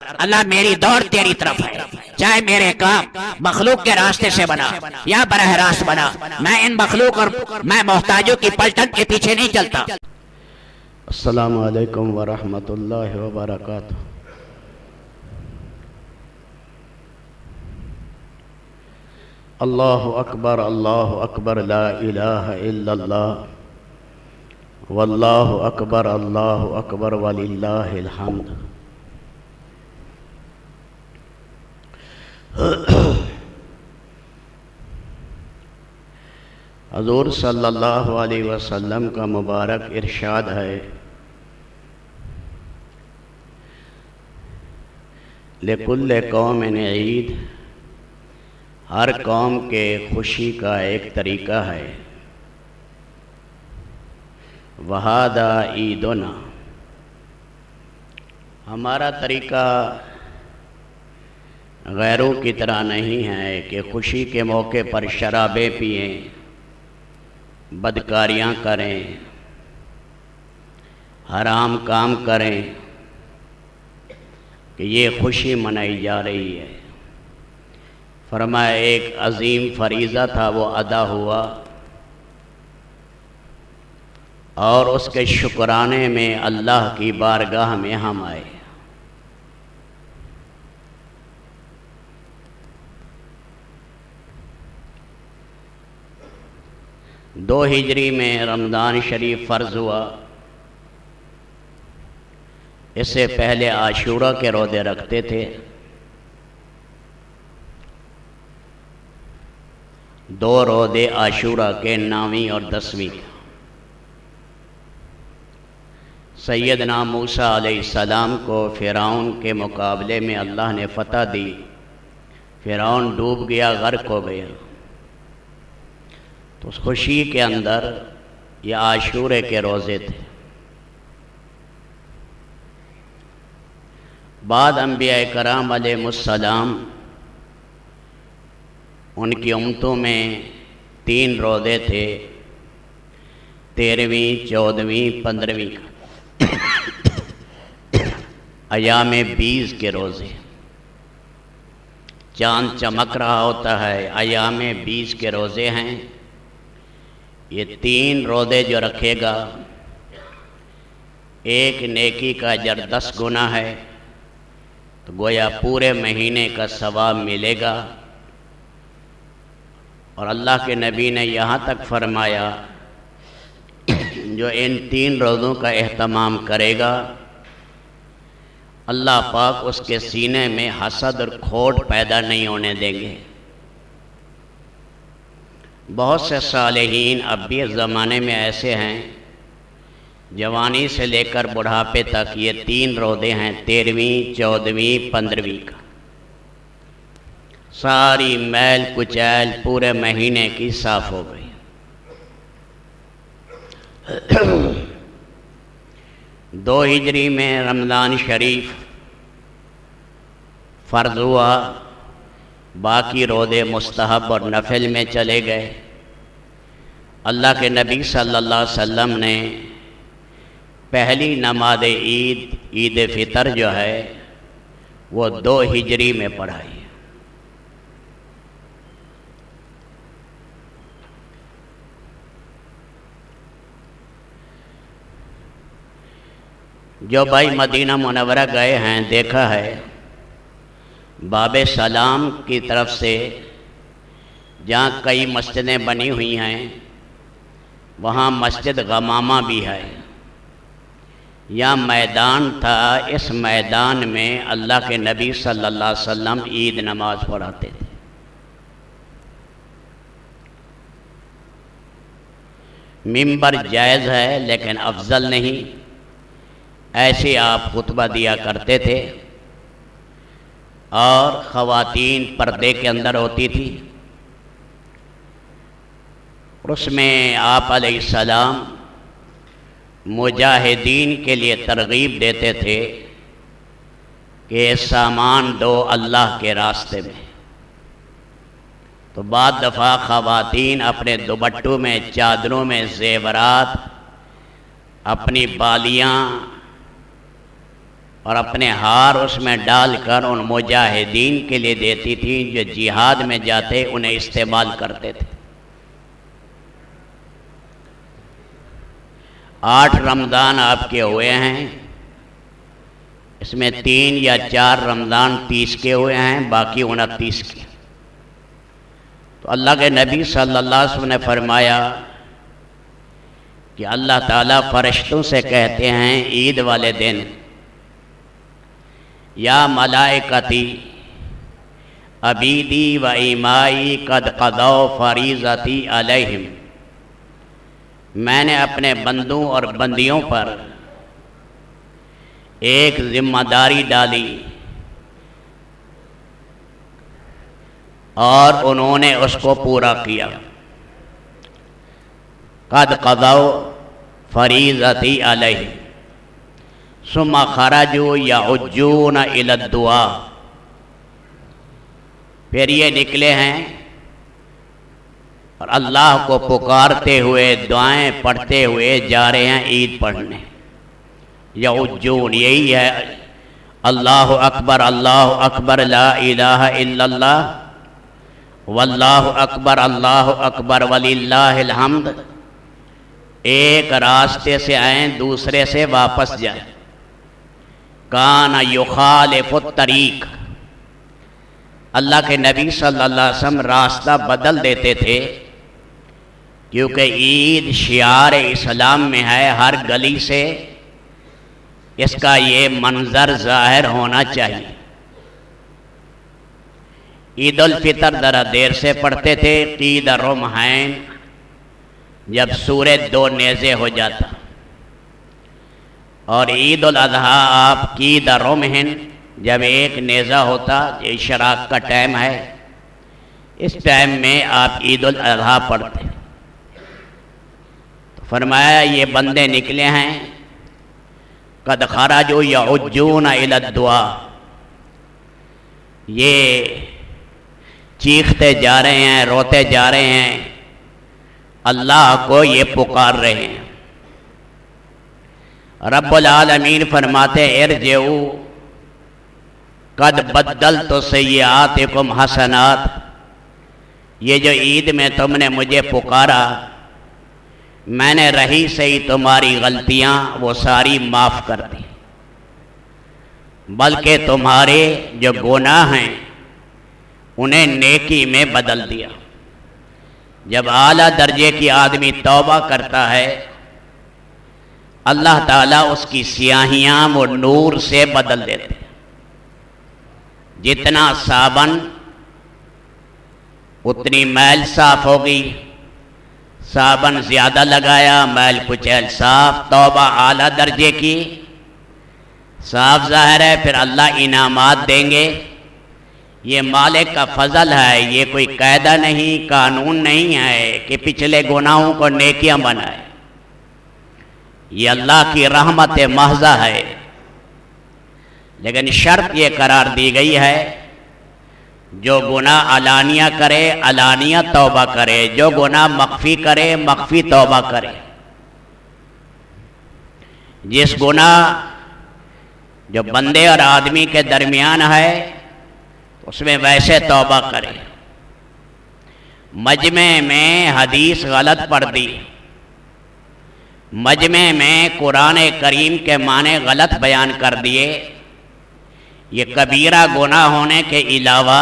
اللہ میری دوڑ تیری طرف ہے، چاہے میرے کام مخلوق کے راستے سے بنا یا براہ راست بنا، میں ان مخلوق اور میں محتاجوں کی پلٹن کے پیچھے نہیں چلتا۔ السلام علیکم ورحمۃ اللہ وبرکاتہ۔ اللہ اکبر لا الہ الا اللہ واللہ اکبر وللہ الحمد۔ حضور صلی اللہ علیہ وسلم کا مبارک ارشاد ہے، لکل قوم عید، ہر قوم کے خوشی کا ایک طریقہ ہے، وہذا عیدنا، ہمارا طریقہ غیروں کی طرح نہیں ہے کہ خوشی کے موقع پر شرابیں پئیں، بدکاریاں کریں، حرام کام کریں، کہ یہ خوشی منائی جا رہی ہے۔ فرمایا ایک عظیم فریضہ تھا، وہ ادا ہوا، اور اس کے شکرانے میں اللہ کی بارگاہ میں ہم آئے۔ دو ہجری میں رمضان شریف فرض ہوا، اس سے پہلے عاشورہ کے روزے رکھتے تھے۔ دو روزے عاشورہ کے 9ویں اور 10ویں۔ سیدنا موسیٰ علیہ السلام کو فرعون کے مقابلے میں اللہ نے فتح دی، فرعون ڈوب گیا، غرق ہو گیا، تو اس خوشی کے اندر یہ عاشورے کے روزے تھے۔ بعد انبیاء کرام علیہ السلام، ان کی امتوں میں 3 روزے تھے، 13ویں، 14ویں، 15ویں کا، ایام 20 کے روزے۔ چاند چمک رہا ہوتا ہے، ایام 20 کے روزے ہیں۔ یہ 3 روزے جو رکھے گا، ایک نیکی کا اجر 10 گنا ہے، تو گویا پورے مہینے کا ثواب ملے گا۔ اور اللہ کے نبی نے یہاں تک فرمایا، جو ان 3 روزوں کا اہتمام کرے گا، اللہ پاک اس کے سینے میں حسد اور کھوٹ پیدا نہیں ہونے دیں گے۔ بہت سے صالحین اب بھی اس زمانے میں ایسے ہیں، جوانی سے لے کر بڑھاپے تک یہ 3 روزے ہیں، 13ویں، 14ویں، 15ویں کا۔ ساری میل کچیل پورے مہینے کی صاف ہو گئی۔ 2 ہجری میں رمضان شریف فرض ہوا، باقی روزے مستحب اور نفل میں چلے گئے۔ اللہ کے نبی صلی اللہ علیہ وسلم نے پہلی نماز عید، عید فطر جو ہے، وہ 2 ہجری میں پڑھائی۔ جو بھائی مدینہ منورہ گئے ہیں، دیکھا ہے باب سلام کی طرف سے جہاں کئی مسجدیں بنی ہوئی ہیں، وہاں مسجد غمامہ بھی ہے۔ یہاں میدان تھا، اس میدان میں اللہ کے نبی صلی اللہ علیہ وسلم عید نماز پڑھاتے تھے۔ منبر جائز ہے لیکن افضل نہیں، ایسے آپ خطبہ دیا کرتے تھے، اور خواتین پردے کے اندر ہوتی تھی۔ اس میں آپ علیہ السلام مجاہدین کے لیے ترغیب دیتے تھے کہ سامان دو اللہ کے راستے میں۔ تو بعض دفعہ خواتین اپنے دوپٹوں میں، چادروں میں زیورات، اپنی بالیاں اور اپنے ہار اس میں ڈال کر ان مجاہدین کے لیے دیتی تھی جو جہاد میں جاتے انہیں استعمال کرتے تھے۔ 8 رمضان آپ کے ہوئے ہیں، اس میں 3 یا 4 رمضان 30 کے ہوئے ہیں، باقی 29 کے۔ تو اللہ کے نبی صلی اللہ علیہ وسلم نے فرمایا کہ اللہ تعالیٰ فرشتوں سے کہتے ہیں عید والے دن، یا ملائکتی عبیدی و ایمائی قد قضوا فریضتی علیہم، میں نے اپنے بندوں اور بندیوں پر ایک ذمہ داری ڈالی اور انہوں نے اس کو پورا کیا۔ قد قضوا فریضتی علیہم ثم خرجوا یعجون الی الدعاء، پھر یہ نکلے ہیں اور اللہ کو پکارتے ہوئے دعائیں پڑھتے ہوئے جا رہے ہیں عید پڑھنے۔ یعجون یہی ہے اللہ اکبر لا الہ الا اللہ واللہ اکبر وللہ الحمد، ایک راستے سے آئیں دوسرے سے واپس جائیں۔ کان یخالف الطریق، اللہ کے نبی صلی اللہ علیہ وسلم راستہ بدل دیتے تھے، کیونکہ عید شعار اسلام میں ہے، ہر گلی سے اس کا یہ منظر ظاہر ہونا چاہیے۔ عید الفطر ذرا دیر سے پڑھتے تھے، قید الرمحین جب سورج 2 نیزے ہو جاتا، اور عید الاضحیٰ آپ قید الرمحین جب 1 نیزہ ہوتا، اشراق کا ٹائم ہے، اس ٹائم میں آپ عید الاضحیٰ پڑھتے۔ تو فرمایا یہ بندے نکلے ہیں، قد خرجوا یعجون الی الدعاء، یہ چیختے جا رہے ہیں، روتے جا رہے ہیں، اللہ کو یہ پکار رہے ہیں۔ رب العالمین فرماتے ارجعوا قد بدلت سیئاتکم حسنات، یہ جو عید میں تم نے مجھے پکارا، میں نے رہی سہی تمہاری غلطیاں وہ ساری معاف کر دی، بلکہ تمہارے جو گناہ ہیں انہیں نیکی میں بدل دیا۔ جب اعلیٰ درجے کی آدمی توبہ کرتا ہے، اللہ تعالیٰ اس کی سیاہیاں وہ نور سے بدل دیتے۔ جتنا صابن اتنی میل صاف ہوگی، صابن زیادہ لگایا میل کچیل صاف، توبہ اعلیٰ درجے کی صاف ظاہر ہے، پھر اللہ انعامات دیں گے۔ یہ مالک کا فضل ہے، یہ کوئی قاعدہ نہیں، قانون نہیں ہے کہ پچھلے گناہوں کو نیکیاں بنائے، یہ اللہ کی رحمت محض ہے۔ لیکن شرط یہ قرار دی گئی ہے، جو گناہ علانیہ کرے علانیہ توبہ کرے، جو گناہ مخفی کرے مخفی توبہ کرے۔ جس گناہ جو بندے اور آدمی کے درمیان ہے اس میں ویسے توبہ کرے۔ مجمع میں حدیث غلط پڑھ دی، مجمع میں قرآن کریم کے معنی غلط بیان کر دیے، یہ کبیرہ گناہ ہونے کے علاوہ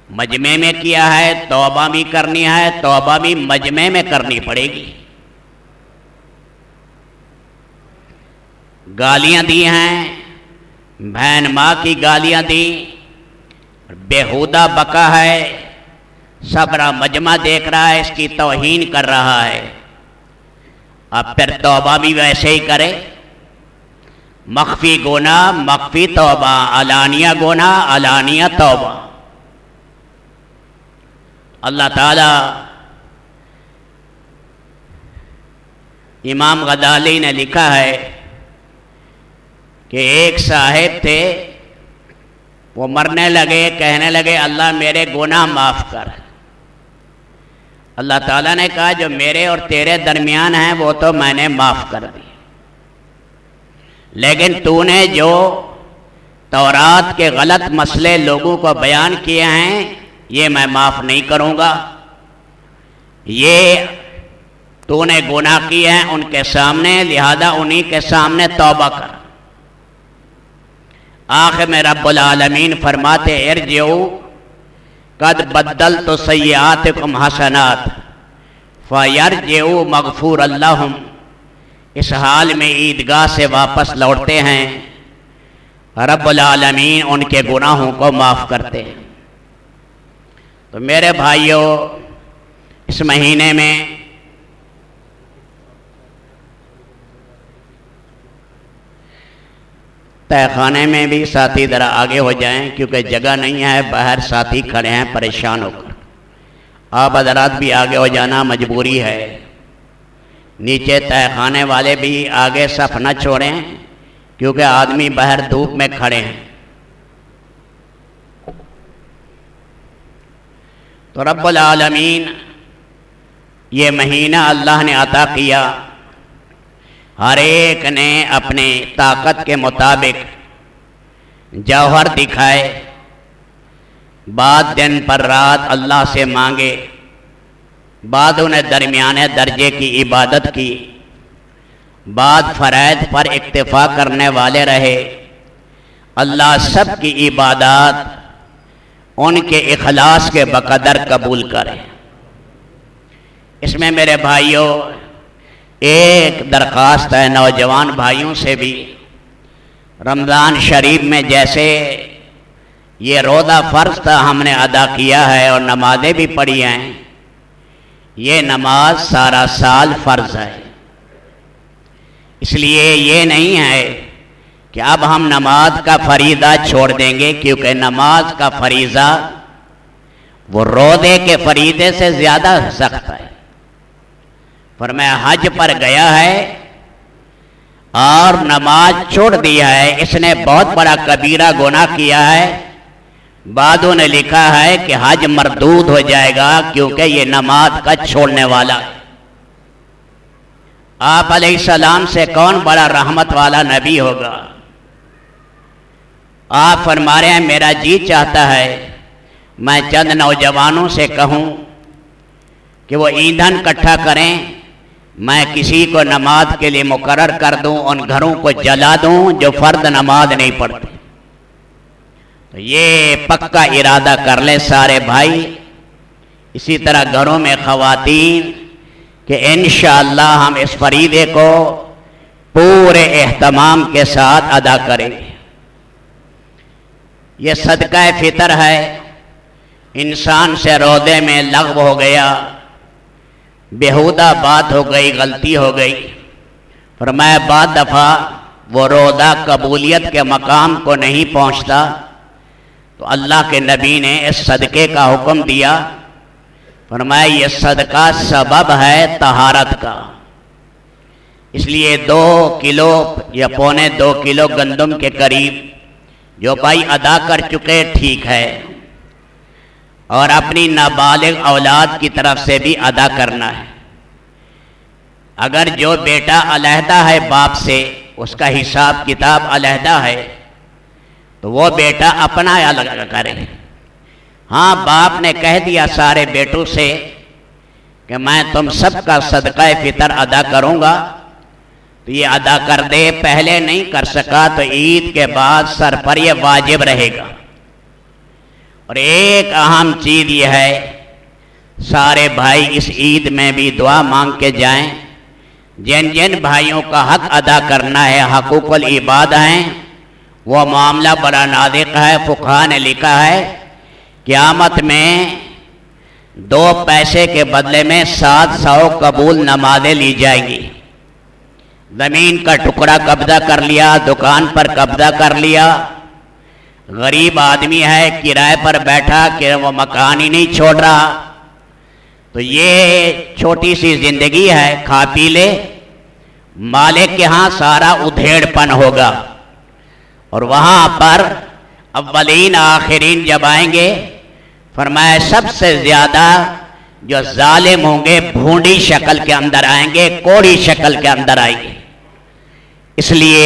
مجمع میں کیا ہے، توبہ بھی کرنی ہے، توبہ بھی مجمع میں کرنی پڑے گی۔ گالیاں دی ہیں، بہن ماں کی گالیاں دی، بیہودہ بکا ہے، سبرا مجمع دیکھ رہا ہے، اس کی توہین کر رہا ہے، اب پھر توبہ بھی ویسے ہی کرے۔ مخفی گناہ مخفی توبہ، علانیہ گناہ علانیہ توبہ۔ اللہ تعالی امام غزالی نے لکھا ہے کہ ایک صاحب تھے، وہ مرنے لگے، کہنے لگے اللہ میرے گناہ معاف کر۔ اللہ تعالیٰ نے کہا جو میرے اور تیرے درمیان ہیں وہ تو میں نے معاف کر دی، لیکن تو نے جو تورات کے غلط مسئلے لوگوں کو بیان کیے ہیں یہ میں معاف نہیں کروں گا. یہ تو نے گناہ کیے ہیں ان کے سامنے، لہذا انہی کے سامنے توبہ کر. آخر میں رب العالمین فرماتے ارجعوا قد بدلت سیئاتکم حسنات فیرجعوا مغفورا لہم. اس حال میں عیدگاہ سے واپس لوٹتے ہیں، رب العالمین ان کے گناہوں کو معاف کرتے ہیں. تو میرے بھائیوں، اس مہینے میں تہ خانے میں بھی ساتھی ذرا آگے ہو جائیں کیونکہ جگہ نہیں ہے، باہر ساتھی کھڑے ہیں پریشان ہو کر. آپ حضرات بھی آگے ہو جانا مجبوری ہے. نیچے تہ خانے والے بھی آگے صف نہ چھوڑیں کیونکہ آدمی باہر دھوپ میں کھڑے ہیں. تو رب العالمین یہ مہینہ اللہ نے عطا کیا، ہر ایک نے اپنے طاقت کے مطابق جوہر دکھائے، بعد دن پر رات اللہ سے مانگے، بعدوں نے درمیانے درجے کی عبادت کی، بعد فرائض پر اکتفا کرنے والے رہے. اللہ سب کی عبادات ان کے اخلاص کے بقدر قبول کرے. اس میں میرے بھائیوں ایک درخواست ہے نوجوان بھائیوں سے بھی. رمضان شریف میں جیسے یہ روزہ فرض تھا ہم نے ادا کیا ہے اور نمازیں بھی پڑھی ہیں، یہ نماز سارا سال فرض ہے. اس لیے یہ نہیں ہے کہ اب ہم نماز کا فریضہ چھوڑ دیں گے، کیونکہ نماز کا فریضہ وہ روزے کے فریضے سے زیادہ سخت ہے. فرمایا حج پر گیا ہے اور نماز چھوڑ دیا ہے، اس نے بہت بڑا کبیرہ گناہ کیا ہے. بعدوں نے لکھا ہے کہ حج مردود ہو جائے گا کیونکہ یہ نماز کا چھوڑنے والا ہے. آپ علیہ السلام سے کون بڑا رحمت والا نبی ہوگا؟ آپ فرما رہے ہیں میرا جی چاہتا ہے میں چند نوجوانوں سے کہوں کہ وہ ایندھن اکٹھا کریں، میں کسی کو نماز کے لیے مقرر کر دوں، ان گھروں کو جلا دوں جو فرض نماز نہیں پڑھتے. تو یہ پکا ارادہ کر لیں سارے بھائی. اسی طرح گھروں میں خواتین کہ انشاءاللہ ہم اس فریضے کو پورے اہتمام کے ساتھ ادا کریں گے. یہ صدقہ فطر ہے. انسان سے روزے میں لغو ہو گیا، بیہودہ بات ہو گئی، غلطی ہو گئی. فرمایا بعد دفعہ وہ روزہ قبولیت کے مقام کو نہیں پہنچتا تو اللہ کے نبی نے اس صدقے کا حکم دیا. فرمایا یہ صدقہ سبب ہے طہارت کا. اس لیے 2 کلو یا 2.25 کلو گندم کے قریب جو بھائی ادا کر چکے ٹھیک ہے، اور اپنی نابالغ اولاد کی طرف سے بھی ادا کرنا ہے. اگر جو بیٹا علیحدہ ہے باپ سے، اس کا حساب کتاب علیحدہ ہے، تو وہ بیٹا اپنا الگ کرے. ہاں باپ نے کہہ دیا سارے بیٹوں سے کہ میں تم سب کا صدقہ فطر ادا کروں گا، تو یہ ادا کر دے. پہلے نہیں کر سکا تو عید کے بعد سر پر یہ واجب رہے گا. اور ایک اہم چیز یہ ہے سارے بھائی اس عید میں بھی دعا مانگ کے جائیں. جن جن بھائیوں کا حق ادا کرنا ہے، حقوق العباد ہیں، وہ معاملہ بڑا نازک ہے. فقہا نے لکھا ہے قیامت میں 2 پیسے کے بدلے میں 700 قبول نمازیں لی جائیں گی. زمین کا ٹکڑا قبضہ کر لیا، دکان پر قبضہ کر لیا، غریب آدمی ہے کرائے پر بیٹھا کہ وہ مکان ہی نہیں چھوڑ رہا، تو یہ چھوٹی سی زندگی ہے، کھا پی لے. مالک کے ہاں سارا ادھیڑ پن ہوگا، اور وہاں پر اولین آخرین جب آئیں گے، فرمایا سب سے زیادہ جو ظالم ہوں گے بھونڈی شکل کے اندر آئیں گے، کوڑی شکل کے اندر آئیں گے. اس لیے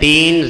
3